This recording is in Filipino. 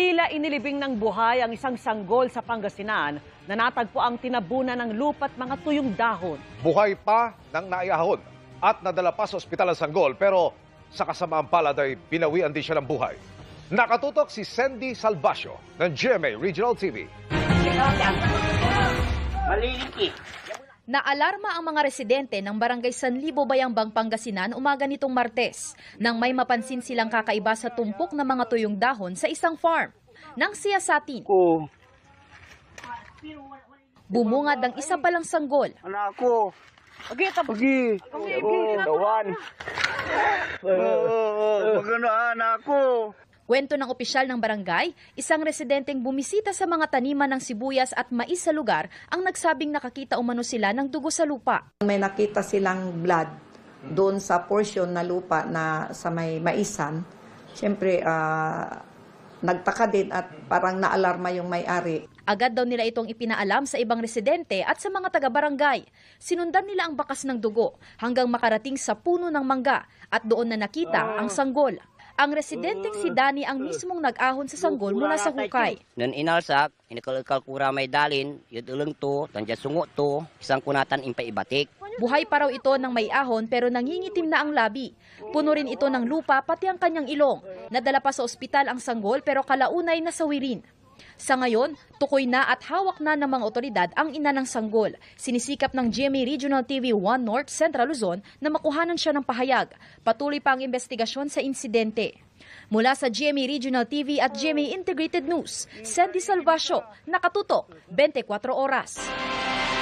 Tila inilibing ng buhay ang isang sanggol sa Pangasinan na natagpo ang tinabunan ng lupa't mga tuyong dahon. Buhay pa nang naiahon at nadala pa sa ospital ang sanggol pero sa kasamaang palad ay binawian din siya ng buhay. Nakatutok si Sandy Salvacio ng GMA Regional TV. Naalarma ang mga residente ng Barangay San Libo, Bayambang, Pangasinan umaga nitong Martes nang may mapansin silang kakaiba sa tumpok ng mga tuyong dahon sa isang farm. Nang siyasatin, bumungad ang isa palang sanggol. Anak ko. Pagi. Dawan. Magano anak ko. Kwento ng opisyal ng barangay, isang residenteng bumisita sa mga taniman ng sibuyas at mais sa lugar ang nagsabing nakakita umano sila ng dugo sa lupa. May nakita silang blood doon sa portion na lupa na sa may maisan. Siyempre, nagtaka din at parang naalarma yung may-ari. Agad daw nila itong ipinaalam sa ibang residente at sa mga taga-barangay. Sinundan nila ang bakas ng dugo hanggang makarating sa puno ng mangga at doon na nakita ang sanggol. Ang residenteng si Dani ang mismong nag-ahon sa sanggol mula sa hukay. Nun inalsak, inikal kura may dalin, yun ulang to, tandya sungo to, isang kunatan impaibatik. Buhay pa raw ito ng may ahon pero nangingitim na ang labi. Puno rin ito ng lupa pati ang kanyang ilong. Nadala pa sa ospital ang sanggol pero kalaunay nasawi rin. Sa ngayon, tukoy na at hawak na ng mga otoridad ang ina ng sanggol. Sinisikap ng GMA Regional TV 1 North Central Luzon na makuhanan siya ng pahayag. Patuloy pa ang investigasyon sa insidente. Mula sa GMA Regional TV at GMA Integrated News, Sandy Salvacio, nakatutok 24 oras.